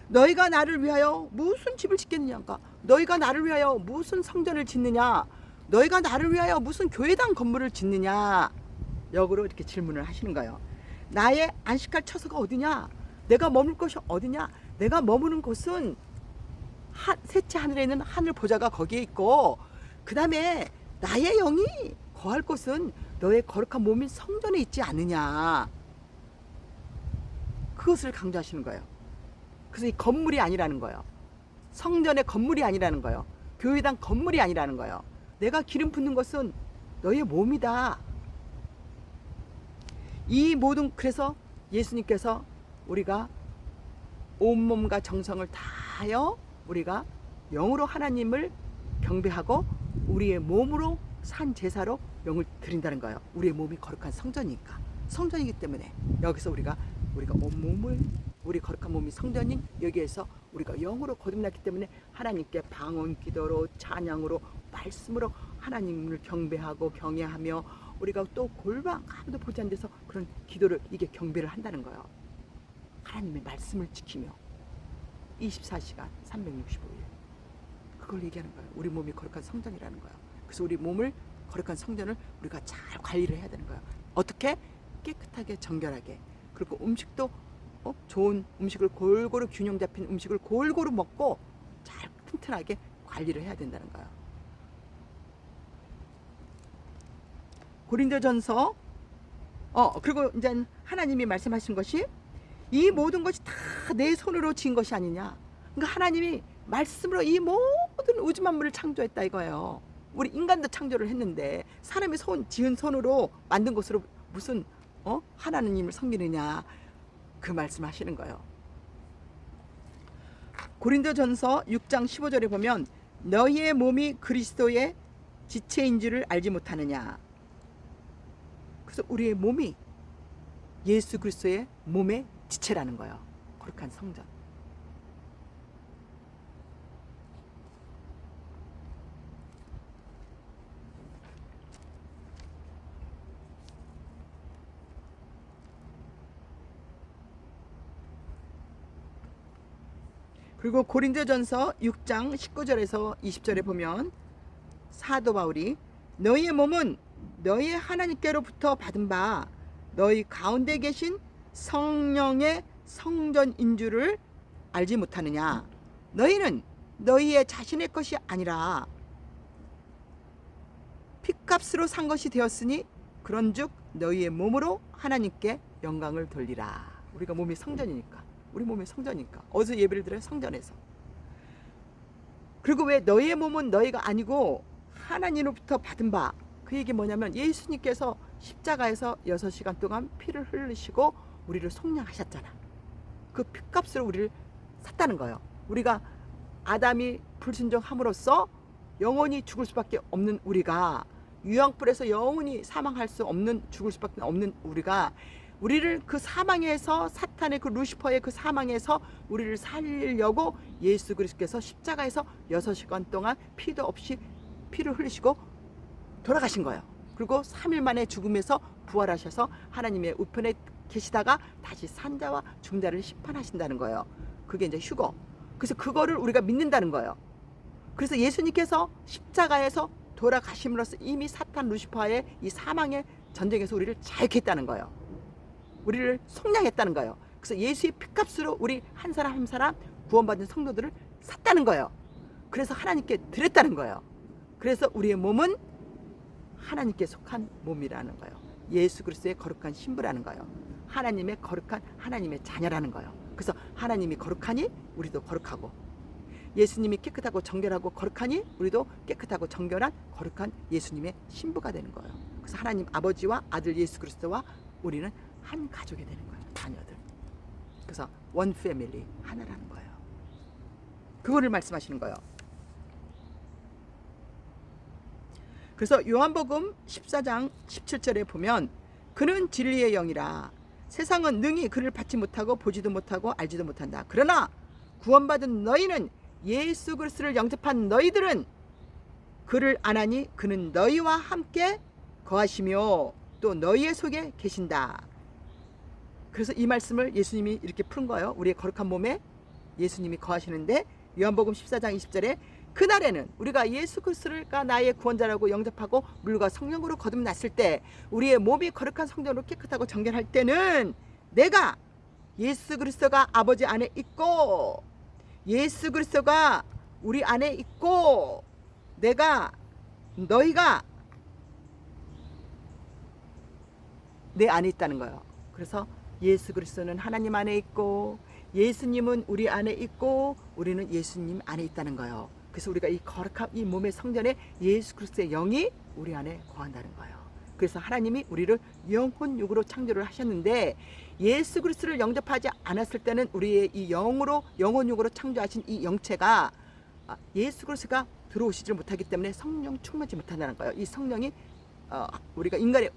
너희가 나를 위하여 무슨 집을 짓겠느냐? 그러니까 너희가 나를 위하여 무슨 성전을 짓느냐? 너희가 나를 위하여 무슨 교회당 건물을 짓느냐? 역으로 이렇게 질문을 하시는 거예요. 나의 안식할 처소가 어디냐? 내가 머물 곳이 어디냐? 내가 머무는 곳은 셋째 하늘에 있는 하늘 보좌가 거기에 있고, 그 다음에 나의 영이 거할 곳은 너의 거룩한 몸인 성전에 있지 않느냐. 그것을 강조하시는 거예요. 그래서 이 건물이 아니라는 거예요. 성전의 건물이 아니라는 거예요. 교회당 건물이 아니라는 거예요. 내가 기름 붓는 것은 너의 몸이다. 이 모든, 그래서 예수님께서 우리가 온몸과 정성을 다하여 우리가 영으로 하나님을 경배하고 우리의 몸으로 산 제사로 영을 드린다는 거예요. 우리의 몸이 거룩한 성전이니까. 성전이기 때문에 여기서 우리가 몸을, 우리 거룩한 몸이 성전인 여기에서 우리가 영으로 거듭났기 때문에 하나님께 방언 기도로, 찬양으로, 말씀으로 하나님을 경배하고 경외하며, 우리가 또 골방 아무도 보지 않는 데서 그런 기도를, 이게 경배를 한다는 거예요. 하나님의 말씀을 지키며 24시간 365일 그걸 얘기하는 거예요. 우리 몸이 거룩한 성전이라는 거예요. 그래서 우리 몸을, 거룩한 성전을 우리가 잘 관리를 해야 되는 거예요. 어떻게? 깨끗하게, 정결하게. 그리고 음식도 좋은 음식을, 골고루 균형 잡힌 음식을 골고루 먹고 잘 튼튼하게 관리를 해야 된다는 거예요. 고린도전서 그리고 이제 하나님이 말씀하신 것이 이 모든 것이 다 내 손으로 지은 것이 아니냐. 그러니까 하나님이 말씀으로 이 모든 우주 만물을 창조했다 이거예요. 우리 인간도 창조를 했는데 사람이 지은 손으로 만든 것으로 무슨 하나님을 섬기느냐, 그 말씀하시는 거예요. 고린도전서 6장 15절에 보면 너희의 몸이 그리스도의 지체인 줄을 알지 못하느냐. 그래서 우리의 몸이 예수 그리스도의 몸의 지체라는 거예요. 거룩한 성전. 그리고 고린도전서 6장 19절에서 20절에 보면 사도 바울이 너희의 몸은 너희 하나님께로부터 받은 바 너희 가운데 계신 성령의 성전인 줄을 알지 못하느냐. 너희는 너희의 자신의 것이 아니라 핏값으로 산 것이 되었으니 그런즉 너희의 몸으로 하나님께 영광을 돌리라. 우리가 몸이 성전이니까, 우리 몸이 성전이니까 어디서 예배를 드려요? 성전에서. 그리고 왜 너희의 몸은 너희가 아니고 하나님으로부터 받은 바, 그 얘기 뭐냐면 예수님께서 십자가에서 6시간 동안 피를 흘리시고 우리를 속량하셨잖아. 그 핏값으로 우리를 샀다는 거예요. 우리가 아담이 불순종함으로써 영원히 죽을 수밖에 없는 우리가, 유황불에서 영원히 사망할 수 없는, 죽을 수밖에 없는 우리를 그 사망에서, 사탄의 그 루시퍼의 그 사망에서 우리를 살리려고 예수 그리스도께서 십자가에서 6시간 동안 피도 없이 피를 흘리시고 돌아가신 거예요. 그리고 3일 만에 죽음에서 부활하셔서 하나님의 우편에 계시다가 다시 산자와 중자를 심판하신다는 거예요. 그게 이제 휴거. 그래서 그거를 우리가 믿는다는 거예요. 그래서 예수님께서 십자가에서 돌아가심으로써 이미 사탄 루시퍼의 이 사망의 전쟁에서 우리를 자유케 했다는 거예요. 우리를 속량했다는 거예요. 그래서 예수의 핏값으로 우리 한 사람 한 사람 구원받은 성도들을 샀다는 거예요. 그래서 하나님께 드렸다는 거예요. 그래서 우리의 몸은 하나님께 속한 몸이라는 거예요. 예수 그리스도의 거룩한 신부라는 거예요. 하나님의 거룩한, 하나님의 자녀라는 거예요. 그래서 하나님이 거룩하니 우리도 거룩하고, 예수님이 깨끗하고 정결하고 거룩하니 우리도 깨끗하고 정결한 거룩한 예수님의 신부가 되는 거예요. 그래서 하나님 아버지와 아들 예수 그리스도와 우리는 한 가족이 되는 거예요. 자녀들. 그래서 원 패밀리, 하나라는 거예요. 그거를 말씀하시는 거예요. 그래서 요한복음 14장 17절에 보면 그는 진리의 영이라 세상은 능히 그를 받지 못하고 보지도 못하고 알지도 못한다. 그러나 구원받은 너희는, 예수 그리스도를 영접한 너희들은 그를 아나니 그는 너희와 함께 거하시며 또 너희의 속에 계신다. 그래서 이 말씀을 예수님이 이렇게 푸는 거예요. 우리의 거룩한 몸에 예수님이 거하시는데, 요한복음 14장 20절에 그날에는 우리가 예수 그리스도가 나의 구원자라고 영접하고 물과 성령으로 거듭났을 때, 우리의 몸이 거룩한 성전으로 깨끗하고 정결할 때는 내가 예수 그리스도가 아버지 안에 있고 예수 그리스도가 우리 안에 있고 너희가 내 안에 있다는 거예요. 그래서 예수 그리스도는 하나님 안에 있고 예수님은 우리 안에 있고 우리는 예수님 안에 있다는 거예요. 그래서 우리가 이 거룩한 이 몸의 성전에 예수 그리스도의 영이 우리 안에 거한다는 거예요. 그래서 하나님이 우리를 영혼 육으로 창조를 하셨는데, 예수 그리스도를 영접하지 않았을 때는 우리의 이 영혼 육으로 창조하신 이 영체가 예수 그리스도가 들어오시질 못하기 때문에 성령 충만지 못한다는 거예요. 이 성령이 우리가 인간의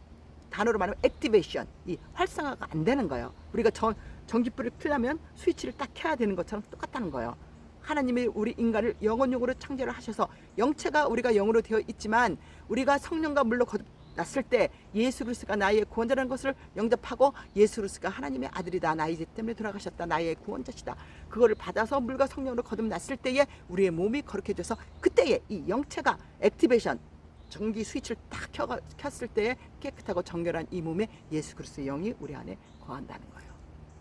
단어로 말하면 액티베이션, 이 활성화가 안 되는 거예요. 우리가 전기불을 켜려면 스위치를 딱 켜야 되는 것처럼 똑같다는 거예요. 하나님이 우리 인간을 영혼육으로 창조를 하셔서 영체가 우리가 영으로 되어 있지만 우리가 성령과 물로 거듭났을 때 예수 그리스도가 나의 구원자라는 것을 영접하고 예수 그리스도가 하나님의 아들이다, 나의 죄 때문에 돌아가셨다, 나의 구원자시다, 그거를 받아서 물과 성령으로 거듭났을 때에 우리의 몸이 거룩해져서 그때에 이 영체가 액티베이션, 전기 스위치를 딱 켰을 때에 깨끗하고 정결한 이 몸에 예수 그리스도의 영이 우리 안에 거한다는 거예요.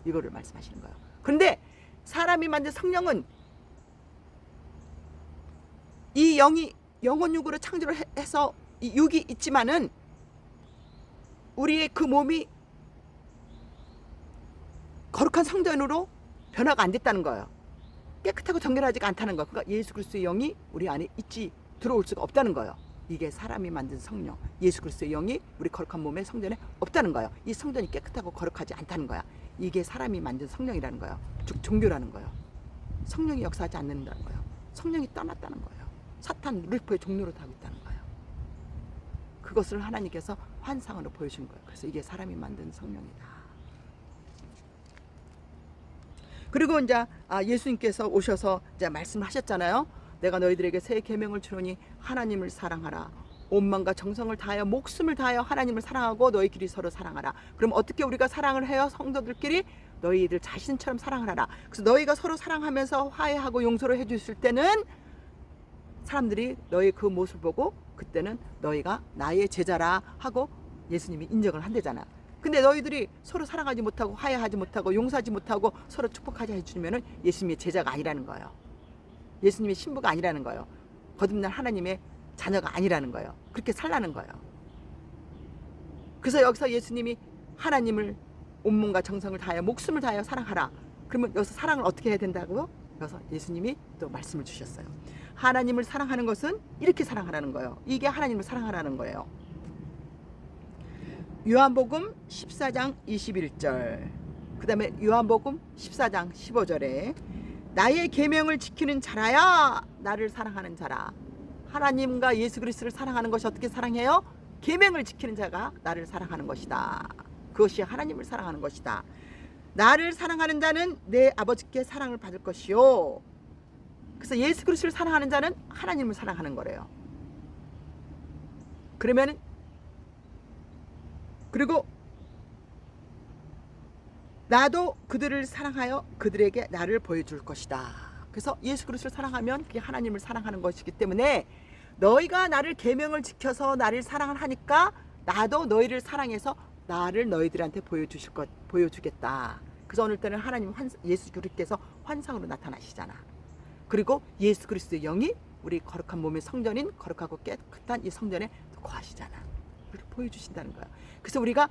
이거를 말씀하시는 거예요. 그런데 사람이 만든 성령은 이 영이 영혼육으로 창조를 해서 이 육이 있지만은 우리의 그 몸이 거룩한 성전으로 변화가 안 됐다는 거예요. 깨끗하고 정결하지가 않다는 거예요. 그러니까 예수 그리스도의 영이 우리 안에 들어올 수가 없다는 거예요. 이게 사람이 만든 성령, 예수 그리스도의 영이 우리 거룩한 몸의 성전에 없다는 거예요. 이 성전이 깨끗하고 거룩하지 않다는 거야. 이게 사람이 만든 성령이라는 거예요. 즉 종교라는 거예요. 성령이 역사하지 않는다는 거예요. 성령이 떠났다는 거예요. 사탄 루시퍼의 종로로 하고 있다는 거예요. 그것을 하나님께서 환상으로 보여준 거예요. 그래서 이게 사람이 만든 성령이다. 그리고 이제 예수님께서 오셔서 이제 말씀하셨잖아요. 내가 너희들에게 새 계명을 주노니 하나님을 사랑하라. 온 마음과 정성을 다하여 목숨을 다하여 하나님을 사랑하고 너희끼리 서로 사랑하라. 그럼 어떻게 우리가 사랑을 해요? 성도들끼리 너희들 자신처럼 사랑을 하라. 그래서 너희가 서로 사랑하면서 화해하고 용서를 해주실 때는 사람들이 너희 그 모습을 보고 그때는 너희가 나의 제자라 하고 예수님이 인정을 한대잖아. 근데 너희들이 서로 사랑하지 못하고 화해하지 못하고 용서하지 못하고 서로 축복하지 해주면은 예수님의 제자가 아니라는 거예요. 예수님의 신부가 아니라는 거예요. 거듭난 하나님의 자녀가 아니라는 거예요. 그렇게 살라는 거예요. 그래서 여기서 예수님이 하나님을 온몸과 정성을 다하여 목숨을 다하여 사랑하라. 그러면 여기서 사랑을 어떻게 해야 된다고요? 그래서 예수님이 또 말씀을 주셨어요. 하나님을 사랑하는 것은 이렇게 사랑하라는 거예요. 이게 하나님을 사랑하라는 거예요. 요한복음 14장 21절, 그 다음에 요한복음 14장 15절에 나의 계명을 지키는 자라야 나를 사랑하는 자라. 하나님과 예수 그리스도를 사랑하는 것이 어떻게 사랑해요? 계명을 지키는 자가 나를 사랑하는 것이다. 그것이 하나님을 사랑하는 것이다. 나를 사랑하는 자는 내 아버지께 사랑을 받을 것이요. 그래서 예수 그리스도를 사랑하는 자는 하나님을 사랑하는 거래요. 그러면 그리고 나도 그들을 사랑하여 그들에게 나를 보여줄 것이다. 그래서 예수 그리스도를 사랑하면 그게 하나님을 사랑하는 것이기 때문에 너희가 나를 계명을 지켜서 나를 사랑을 하니까 나도 너희를 사랑해서 나를 너희들한테 보여주겠다. 그래서 오늘 때는 하나님 예수 그리스도께서 환상으로 나타나시잖아. 그리고 예수 그리스도의 영이 우리 거룩한 몸의 성전인 거룩하고 깨끗한 이 성전에 거하시잖아. 이렇게 보여주신다는 거야. 그래서 우리가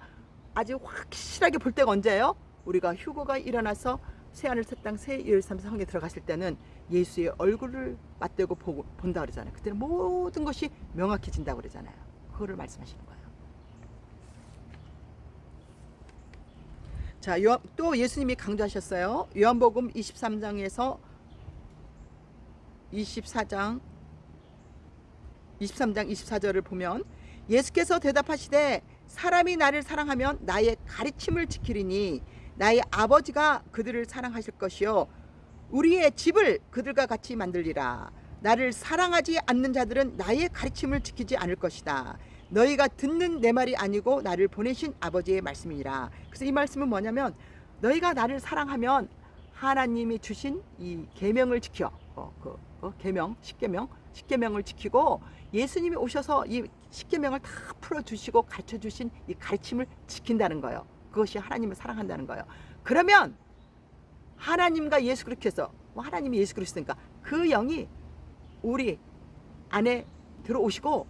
아주 확실하게 볼 때가 언제예요? 우리가 휴거가 일어나서 새하늘 새 땅 새 예루살렘 성에 들어갔을 때는 예수의 얼굴을 맞대고 본다 그러잖아요. 그때는 모든 것이 명확해진다고 그러잖아요. 그거를 말씀하시는 거예요. 자, 또 예수님이 강조하셨어요. 요한복음 23장에서 23장 24절을 보면 예수께서 대답하시되 사람이 나를 사랑하면 나의 가르침을 지키리니 나의 아버지가 그들을 사랑하실 것이요 우리의 집을 그들과 같이 만들리라. 나를 사랑하지 않는 자들은 나의 가르침을 지키지 않을 것이다. 너희가 듣는 내 말이 아니고 나를 보내신 아버지의 말씀이라. 그래서 이 말씀은 뭐냐면 너희가 나를 사랑하면 하나님이 주신 이 계명을 지켜 계명, 십계명을 지키고 예수님이 오셔서 이 십계명을 다 풀어주시고 가르쳐주신 이 가르침을 지킨다는 거예요. 그것이 하나님을 사랑한다는 거예요. 그러면 하나님과 예수 그리스도께서 하나님이 예수 그리스도니까 그 영이 우리 안에 들어오시고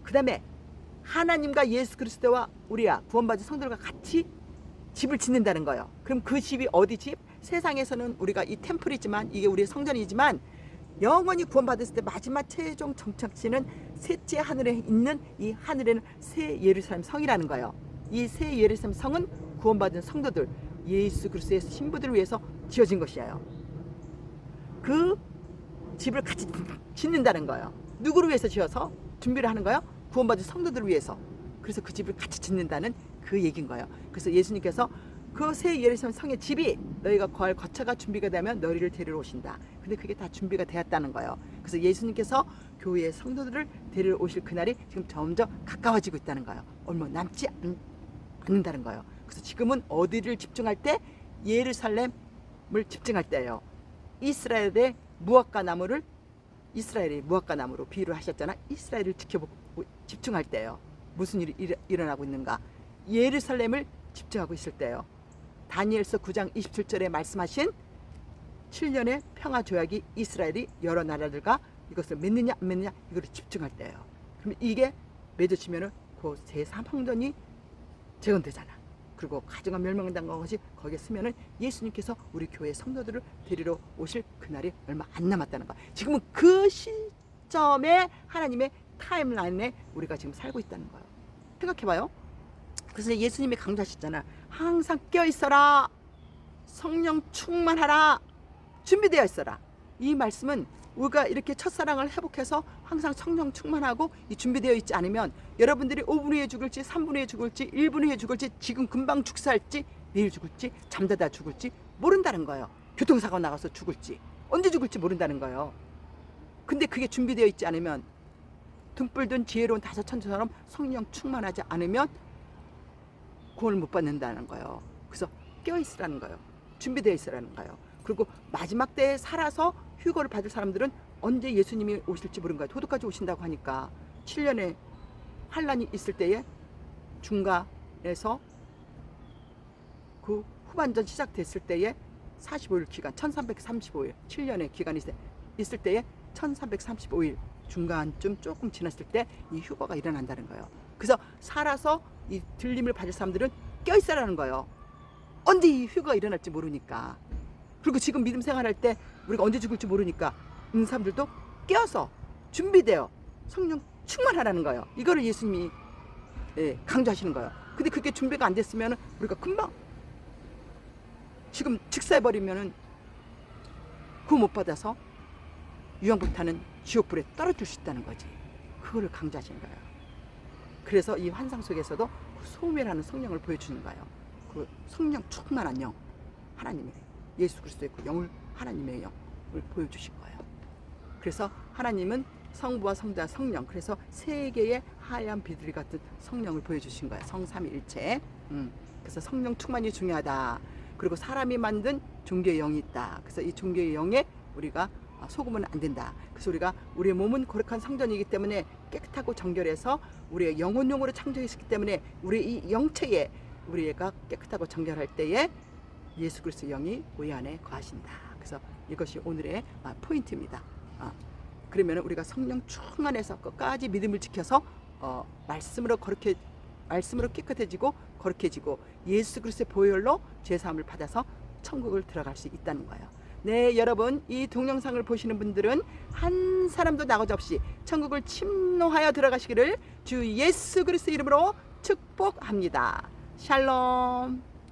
그 다음에 하나님과 예수 그리스도와 우리야 구원받은 성들과 같이 집을 짓는다는 거예요. 그럼 그 집이 어디 집? 세상에서는 우리가 이 템플이지만 이게 우리의 성전이지만 영원히 구원받았을 때 마지막 최종 정착지는 셋째 하늘에 있는 이 하늘에는 새 예루살렘 성이라는 거예요. 이 새 예루살렘 성은 구원받은 성도들 예수 그리스도의 신부들을 위해서 지어진 것이에요. 그 집을 같이 짓는다는 거예요. 누구를 위해서 지어서 준비를 하는 거예요? 구원받은 성도들을 위해서. 그래서 그 집을 같이 짓는다는 그 얘기인 거예요. 그래서 예수님께서 그 새 예루살렘 성의 집이 너희가 거할 거처가 준비가 되면 너희를 데리러 오신다. 근데 그게 다 준비가 되었다는 거예요. 그래서 예수님께서 교회의 성도들을 데리러 오실 그날이 지금 점점 가까워지고 있다는 거예요. 얼마 남지 않는다는 거예요. 그래서 지금은 어디를 집중할 때? 예루살렘을 집중할 때예요. 이스라엘의 무화과 나무를 이스라엘의 무화과 나무로 비유를 하셨잖아. 이스라엘을 지켜보고 집중할 때예요. 무슨 일이 일어나고 있는가? 예루살렘을 집중하고 있을 때예요. 다니엘서 9장 27절에 말씀하신 7년의 평화 조약이 이스라엘이 여러 나라들과 이것을 맺느냐 안 맺느냐 이거를 집중할 때예요. 그럼 이게 맺어지면은 그 제3황전이 재건되잖아. 그리고 가정과 멸망당한 것이 거기에 쓰면은 예수님께서 우리 교회 성도들을 데리러 오실 그날이 얼마 안 남았다는 거야. 지금은 그 시점에 하나님의 타임라인에 우리가 지금 살고 있다는 거예요. 생각해봐요. 그래서 예수님이 강조하셨잖아. 항상 깨어있어라. 성령 충만하라. 준비되어 있어라. 이 말씀은 우리가 이렇게 첫사랑을 회복해서 항상 성령 충만하고 이 준비되어 있지 않으면 여러분들이 5분 후에 죽을지 3분 후에 죽을지 1분 후에 죽을지 지금 금방 죽살지 내일 죽을지 잠자다 죽을지 모른다는 거예요. 교통사고 나가서 죽을지 언제 죽을지 모른다는 거예요. 근데 그게 준비되어 있지 않으면 등불 든 지혜로운 다섯 천사처럼 성령 충만하지 않으면 구원을 못 받는다는 거예요. 그래서 깨어있으라는 거예요. 준비되어 있으라는 거예요. 그리고 마지막 때에 살아서 휴거를 받을 사람들은 언제 예수님이 오실지 모르는 거예요. 도둑까지 오신다고 하니까 7년의 환란이 있을 때에 중간에서 그 후반전 시작됐을 때에 45일 기간 1335일 7년의 기간이 있을 때에 1335일 중간쯤 조금 지났을 때 이 휴거가 일어난다는 거예요. 그래서 살아서 이 들림을 받을 사람들은 껴있으라는 거예요. 언제 이 휴거가 일어날지 모르니까. 그리고 지금 믿음 생활할 때 우리가 언제 죽을지 모르니까 있는 사람들도 깨어서 준비되어 성령 충만하라는 거예요. 이거를 예수님이 강조하시는 거예요. 근데 그게 준비가 안 됐으면 우리가 금방 지금 직사해버리면은 그거 못 받아서 유황불타는 지옥불에 떨어질 수 있다는 거지. 그거를 강조하시는 거예요. 그래서 이 환상 속에서도 그 소멸하는 성령을 보여주는 거예요. 그 성령 충만한 영, 하나님의 예수 그리스도의 그 영을 하나님의 영을 보여주신 거예요. 그래서 하나님은 성부와 성자와 성령, 그래서 세 개의 하얀 비둘기 같은 성령을 보여주신 거예요. 성삼위일체. 그래서 성령 충만이 중요하다. 그리고 사람이 만든 종교의 영이 있다. 그래서 이 종교의 영에 우리가 속으면 안 된다. 그래서 우리가 우리의 몸은 거룩한 성전이기 때문에 깨끗하고 정결해서 우리의 영혼용으로 창조했기 때문에 우리 이 영체에 우리가 깨끗하고 정결할 때에 예수 그리스도의 영이 우리 안에 거하신다. 그래서 이것이 오늘의 포인트입니다. 그러면 우리가 성령 충만해서 끝까지 믿음을 지켜서 말씀으로 깨끗해지고 거룩해지고 예수 그리스도의 보혈로 죄사함을 받아서 천국을 들어갈 수 있다는 거예요. 네, 여러분, 이 동영상을 보시는 분들은 한 사람도 나가지 없이 천국을 침노하여 들어가시기를 주 예수 그리스도 이름으로 축복합니다. 샬롬.